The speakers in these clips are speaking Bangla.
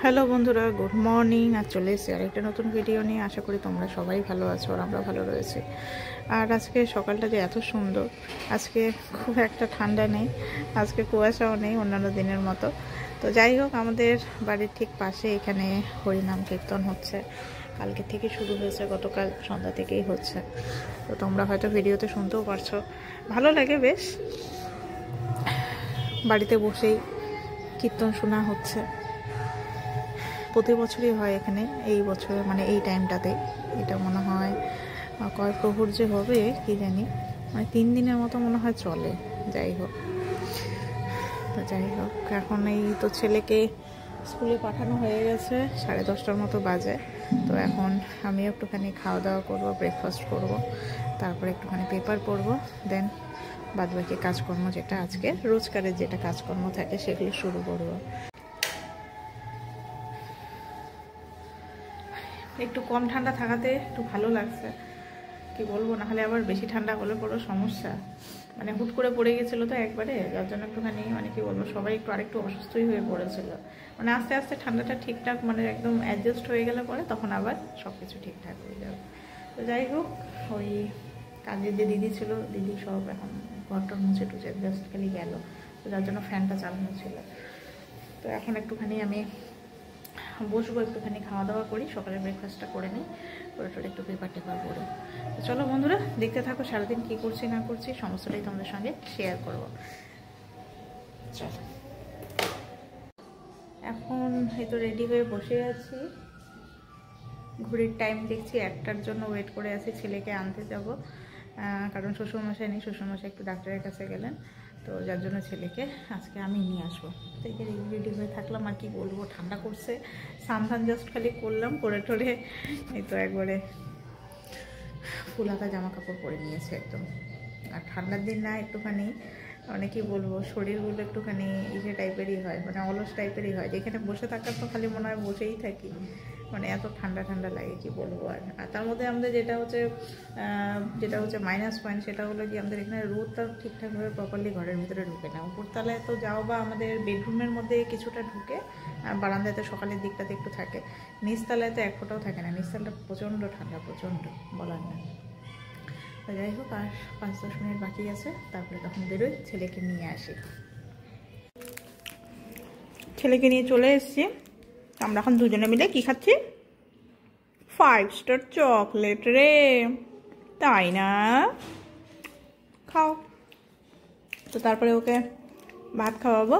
হ্যালো বন্ধুরা, গুড মর্নিং। আর চলে এসেছি আরেকটা নতুন ভিডিও নিয়ে। আশা করি তোমরা সবাই ভালো আছো আর আমরা ভালো রয়েছি। আর আজকে সকালটা যে এত সুন্দর, আজকে খুব একটা ঠান্ডা নেই, আজকে কুয়াশাও নেই অন্যান্য দিনের মতো। তো যাই হোক, আমাদের বাড়ির ঠিক পাশে এখানে হরিনাম কীর্তন হচ্ছে। কালকে থেকে শুরু হয়েছে, গতকাল সন্ধ্যা থেকেই হচ্ছে। তো তোমরা হয়তো ভিডিওতে শুনতেও পারছো, ভালো লাগে বেশ। বাড়িতে বসেই কীর্তন শোনা হচ্ছে। প্রতি বছরই হয় এখানে, এই বছর মানে এই টাইমটাতে। এটা মনে হয় কয় প্রহর যে হবে কি জানি, মানে 3 দিনের মতো মনে হয় চলে। যাই হোক, এখন এই তো ছেলেকে স্কুলে পাঠানো হয়ে গেছে, 10:30টার মতো বাজে। তো এখন আমি একটুখানি খাওয়া দাওয়া করবো, ব্রেকফাস্ট করব, তারপরে একটুখানি পেপার পড়বো, দেন বাদবাকি কাজকর্ম যেটা আজকে রোজকারের যেটা কাজকর্ম থাকে সেগুলো শুরু করবো। একটু কম ঠান্ডা থাকাতে একটু ভালো লাগছে, কি বলবো। না হলে আবার বেশি ঠান্ডা হলে বড় সমস্যা। মানে হুট করে পড়ে গেছিলো তো একবারে, যার জন্য একটুখানি মানে কি বলবো, সবাই আরেকটু অসুস্থই হয়ে পড়েছিল। মানে আস্তে আস্তে ঠান্ডাটা ঠিকঠাক মানে একদম অ্যাডজাস্ট হয়ে গেলে পরে তখন আবার সব কিছু ঠিকঠাক হয়ে যাবে। তো যাই হোক, ওই কাজের যে দিদি ছিল, দিদি সব এখন ঘরটা মুছে টুছে জাস্ট খালি গেল, তো যার জন্য ফ্যানটা চালানো ছিল। তো এখন একটুখানি আমি বসবো, একটুখানি খাওয়া দাওয়া করি, সকালে ব্রেকফাস্টটা করে নিই, করে একটু পেপার টেপার পড়ি। তো চলো বন্ধুরা, দেখতে থাকো সারাদিন কী করছি না করছি, সমস্তটাই তোমাদের সঙ্গে শেয়ার করব। চলো, এখন এই তো রেডি হয়ে বসে আছি। ঘড়ির টাইম দেখছি 1টার জন্য ওয়েট করে আছি, ছেলেকে আনতে যাব। কারণ শ্বশুরমশাই নেই, শ্বশুরমশাই একটু ডাক্তারের কাছে গেলেন, তো যার জন্য ছেলেকে আজকে আমি নিয়ে আসবো। তো এই রেডি হয়ে থাকলাম, আর কি বলবো, ঠান্ডা করছে। সানধান জাস্ট খালি করলাম, করে টোরে এই তো একবারে ফুল হাতা জামা কাপড় পরে নিয়েছে একদম। আর ঠান্ডার দিন না, একটুখানি মানে কি বলবো, শরীরগুলো একটুখানি ইসে টাইপেরই হয়, মানে অলস টাইপেরই হয়। যেখানে বসে থাকার তো খালি মনে হয় বসেই থাকি, মানে এত ঠান্ডা ঠান্ডা লাগে, কি বলবো। আর তার মধ্যে আমাদের যেটা হচ্ছে মাইনাস পয়েন্ট, সেটা হলো কি, আমাদের এখানে রোদটা ঠিকঠাকভাবে প্রপারলি ঘরের ভিতরে ঢুকে না। উপরতলায় তো যাও বা আমাদের বেডরুমের মধ্যে কিছুটা ঢুকে, বারান্দায় তো সকালের দিকটাতে একটু থাকে, নিচতলায় তো এক ফোঁটাও থাকে না। নিচতলাটা প্রচণ্ড ঠান্ডা, প্রচণ্ড, বলার না। যাই হোক, আর 5-10 মিনিট বাকি আছে, তারপরে তখন বেরোই, ছেলেকে নিয়ে আসি। ছেলেকে নিয়ে চলে এসেছি। আমরা এখন দুজনে মিলে কি খাচ্ছি? 5 স্টার চকলেট রে, তাই না? খাও। তো তারপরে ওকে ভাত খাওয়াবো।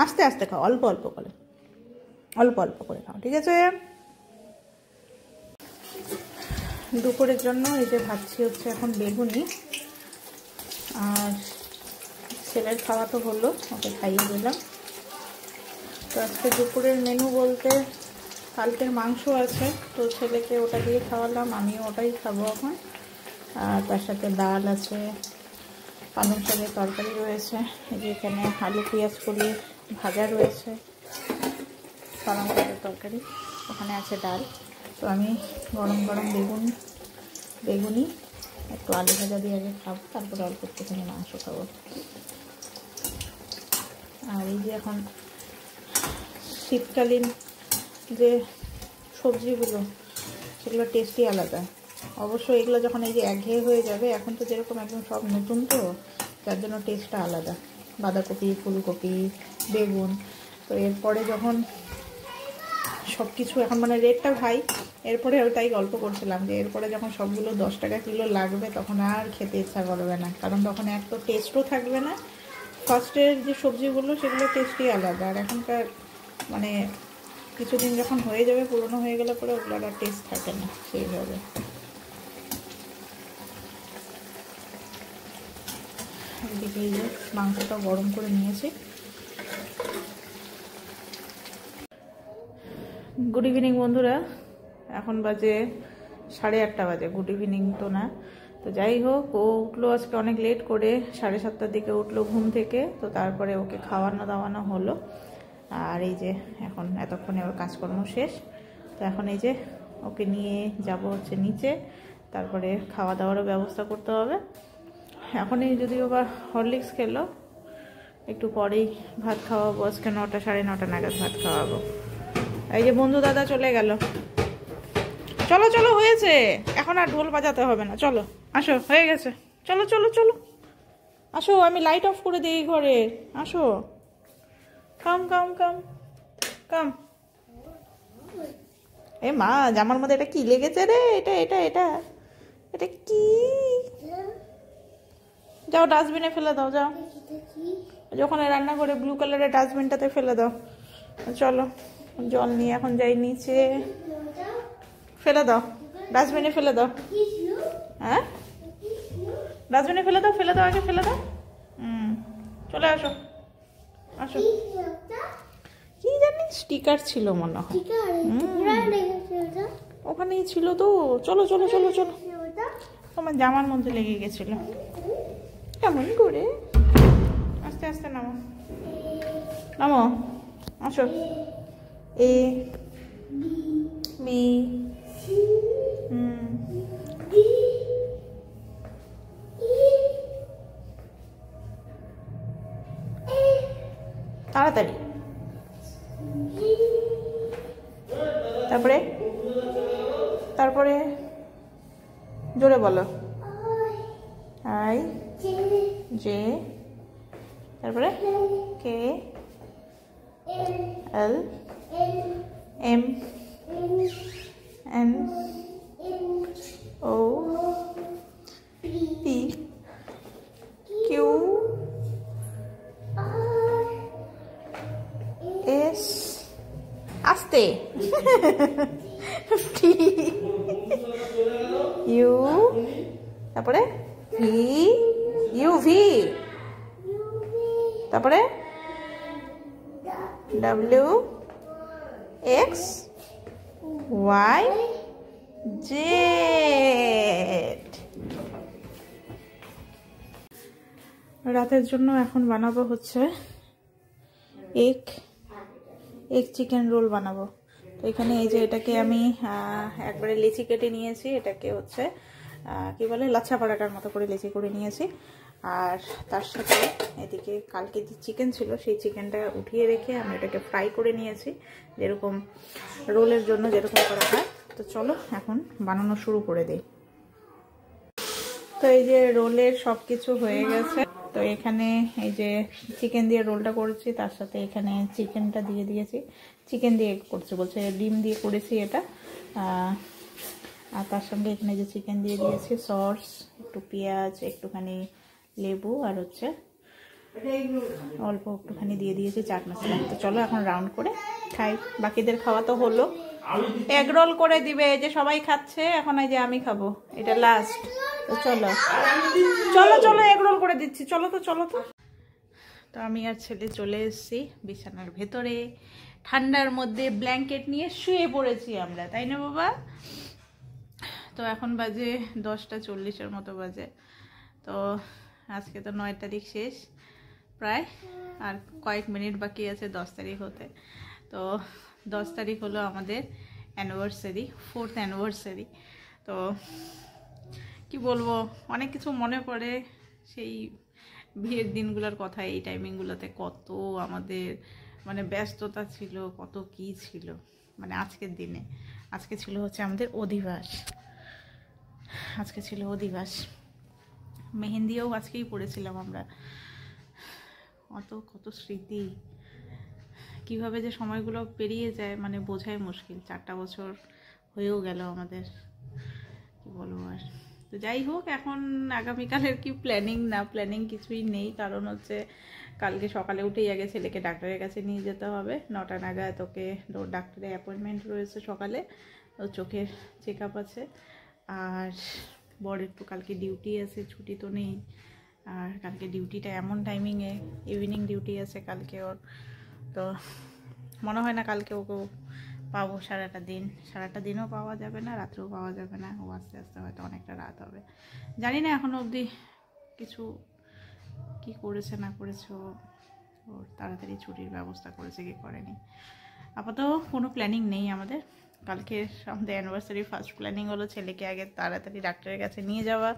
আস্তে আস্তে খাও, অল্প অল্প করে, অল্প অল্প করে খাও, ঠিক আছে? দুপুরের জন্য এই যে ভাবছি হচ্ছে এখন বেগুনি। আর ছেলের খাওয়া তো হলো, ওকে খাইয়ে দিলাম। তো আজকে দুপুরের মেনু বলতে কালকের মাংস আছে, তো ছেলেকে ওটা দিয়ে খাওয়ালাম, আমিও ওটাই খাবো এখন। আর তার সাথে ডাল আছে, পালং শাকের তরকারি রয়েছে, এই যে এখানে আলু পেঁয়াজ কলি ভাজা রয়েছে, পালং শাকের তরকারি, ওখানে আছে ডাল। তো আমি গরম গরম বেগুনি একটু আলু ভাজা দিয়ে আগে খাবো, তারপরে অল্প একটুখানি মাংস খাবো। আর এই যে এখন শীতকালীন যে সবজিগুলো, সেগুলো টেস্টই আলাদা। অবশ্য এগুলো যখন এই যে একঘেয়ে হয়ে যাবে, এখন তো যেরকম একদম সব নতুন, তো যার জন্য টেস্টটা আলাদা। বাঁধাকপি, ফুলকপি, বেগুন, তো এরপরে যখন সব কিছু এখন মানে রেটটা হাই, এরপরে তাই গল্প করছিলাম যে এরপরে যখন সবগুলো 10 টাকা কিলো লাগবে, তখন আর খেতে ইচ্ছা করবে না, কারণ তখন এক তো টেস্টও থাকবে না। ফার্স্টের যে সবজিগুলো সেগুলো টেস্টই আলাদা, আর এখনকার মানে কিছুদিন যখন হয়ে যাবে, পুরনো হয়ে গেলে পরে ওগুলোর আর টেস্ট থাকে না সেইভাবে। এদিকে এই যে মাংসটা গরম করে নিয়েছি। গুড ইভিনিং বন্ধুরা, এখন বাজে 8:30 বাজে। গুড ইভিনিং তো না, তো যাই হোক, ও উঠলো আজকে অনেক লেট করে, 7:30টার দিকে উঠলো ঘুম থেকে। তো তারপরে ওকে খাওয়ানো দাওয়ানো হলো। আর এই যে এখন এতক্ষণে ওর কাজকর্ম শেষ। তো এখন এই যে ওকে নিয়ে যাব হচ্ছে নিচে, তারপরে খাওয়া দাওয়ারও ব্যবস্থা করতে হবে। এখনই যদিও বা হরলিক্স খেলো, একটু পরেই ভাত খাওয়াবো। আজকে 9টা 9:30 নাগাদ ভাত খাওয়াবো। এই যে বন্ধু দাদা চলে গেল। চলো চলো, হয়েছে, এখন আর ঢোল বাজাতে হবে না, চলো আসো, হয়ে গেছে, চলো চলো চলো আসো, আমি লাইট অফ করে দিই ঘরের, আসো, কাম কাম কাম কাম। এ মা, জামার মধ্যে এটা কি লেগেছে রে? এটা এটা এটা এটা কি? যাও ডাস্টবিনে ফেলে দাও, যাও, যখন রান্না করে ব্লু কালারের ডাস্টবিনটাতে ফেলে দাও। চলো জল নিয়ে এখন যাই নিচে, ফেলে দাও, ডাস্টবিনে ফেলে দাও। হ্যাঁ, ডাস্টবিনে ফেলে দাও, ফেলে দাও, আগে ফেলে দাও। চলে আসো, আসো। কি জানি স্টিকার ছিল মনে হয়, ওখানেই ছিল তো। চলো চলো চলো চলো, তোমার জামার মধ্যে লেগে গেছিল। কেমন করে? আস্তে আস্তে নামো, নামো, আসো। এ বি, তাড়াতাড়ি, তারপরে তারপরে জোরে বলো। আই জে, তারপরে K L M N O P Q S, আস্তে, টি ইউ, তারপরে ভি, ইউ ভি, তারপরে ডাব্লিউ এক্স ওয়াই জেড। রাতের জন্য এখন বানাবো হচ্ছে এগ চিকেন রোল বানাবো। তো এখানে এই যে এটাকে আমি একবারে লেচি কেটে নিয়েছি, এটাকে হচ্ছে কি বলে লাচ্ছা পরাটার মতো করে লেচি করে নিয়েছি। আর তার সাথে এদিকে কালকে যে চিকেন ছিল সেই চিকেনটা উঠিয়ে রেখে আমি এটাকে ফ্রাই করে নিয়েছি, যেরকম রোলের জন্য যেরকম করা হয়। তো চলো এখন বানানো শুরু করে দিই। তো এই যে রোলের সব কিছু হয়ে গেছে। তো এখানে এই যে চিকেন দিয়ে রোলটা করেছি, তার সাথে এখানে চিকেনটা দিয়ে দিয়েছি, চিকেন দিয়ে করছি বলছে, ডিম দিয়ে করেছি এটা। আর তার সঙ্গে এখানে যে চিকেন দিয়ে দিয়েছি, সস, একটু পেঁয়াজ, একটুখানি লেবু, আর হচ্ছে অল্প একটুখানি দিয়ে দিয়েছি চাট মশলা। তো চলো এখন রাউন্ড করে খাই। বাকিদের খাওয়া তো হলো, এগ রোল করে দিবে, এই যে সবাই খাচ্ছে, এখন এই যে আমি খাবো, এটা লাস্ট। তো চলো চলো চলো, এগ রোল করে দিচ্ছি, চলো তো চলো তো। তো আমি আর ছেলে চলে এসেছি বিছানার ভেতরে, ঠান্ডার মধ্যে ব্ল্যাঙ্কেট নিয়ে শুয়ে পড়েছি আমরা, তাই না বাবা? তো এখন বাজে 10:40 মতো বাজে। তো আজকে তো 9 তারিখ শেষ প্রায়, আর কয়েক মিনিট বাকি আছে 10 তারিখ হতে। তো 10 তারিখ হলো আমাদের অ্যানিভার্সারি, 4th অ্যানিভার্সারি। তো কি বলবো, অনেক কিছু মনে পড়ে সেই বিয়ের দিনগুলোর কথা। এই টাইমিংগুলোতে কত আমাদের মানে ব্যস্ততা ছিল, কত কি ছিল। মানে আজকের দিনে, আজকে ছিল হচ্ছে আমাদের অধিবাস, আজকে ছিল অধিবাস, মেহেন্দিও আজকেই পড়েছিলাম আমরা। কত স্মৃতি, কিভাবে যে সময়গুলো পেরিয়ে যায় মানে বোঝাই মুশকিল। 4টা বছর হয়েও গেল আমাদের, কি বলবো আর। তো যাই হোক, এখন আগামীকালের কি প্ল্যানিং না প্ল্যানিং কিছুই নেই, কারণ হচ্ছে কালকে সকালে উঠেই আগে ছেলেকে ডাক্তারের কাছে নিয়ে যেতে হবে 9টা নাগাদ। ওকে ডাক্তারের অ্যাপয়েন্টমেন্ট রয়েছে সকালে, ও চোখের চেক আপ আছে। আর বড় একটু কালকে ডিউটি আছে, ছুটি তো নেই। আর কালকে ডিউটিটা এমন টাইমিংয়ে, ইভিনিং ডিউটি আছে কালকে ওর। তো মনে হয় না কালকে ওকে পাবো সারাটা দিনও পাওয়া যাবে না, রাত্রেও পাওয়া যাবে না। ও আস্তে আস্তে হয়তো অনেকটা রাত হবে, জানি না এখনো অবধি কিছু কি করেছে না করেছে। ওর তাড়াতাড়ি ছুটির ব্যবস্থা করেছে কি করেনি, আপাতত কোনো প্ল্যানিং নেই আমাদের। কালকে আমাদের অ্যানিভার্সারি ফার্স্ট প্ল্যানিং হলো ছেলেকে আগে তাড়াতাড়ি ডাক্তারের কাছে নিয়ে যাওয়া,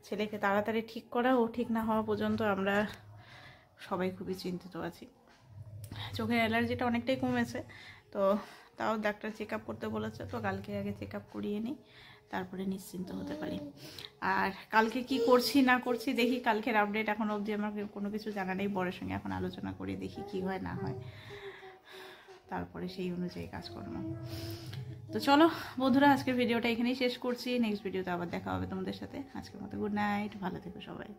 ছেলেকে তাড়াতাড়ি ঠিক করা। ও ঠিক না হওয়া পর্যন্ত আমরা সবাই খুবই চিন্তিত আছি। চোখের অ্যালার্জিটা অনেকটাই কমেছে, তো তাও ডাক্তার চেক আপ করতে বলেছে, তো কালকে আগে চেক আপ করিয়ে নিই, তারপরে নিশ্চিন্ত হতে পারি। আর কালকে কি করছি না করছি দেখি, কালকের আপডেট এখনও অবধি আমার কোনো কিছু জানা নেই। বরের সঙ্গে এখন আলোচনা করে দেখি কি হয় না হয়, তারপরে সেই অনুযায়ী কাজকর্ম। তো চলো বন্ধুরা, আজকের ভিডিওটা এখানেই শেষ করছি। নেক্সট ভিডিওতে আবার দেখা হবে তোমাদের সাথে। আজকের মতো গুড নাইট, ভালো থেকো সবাই।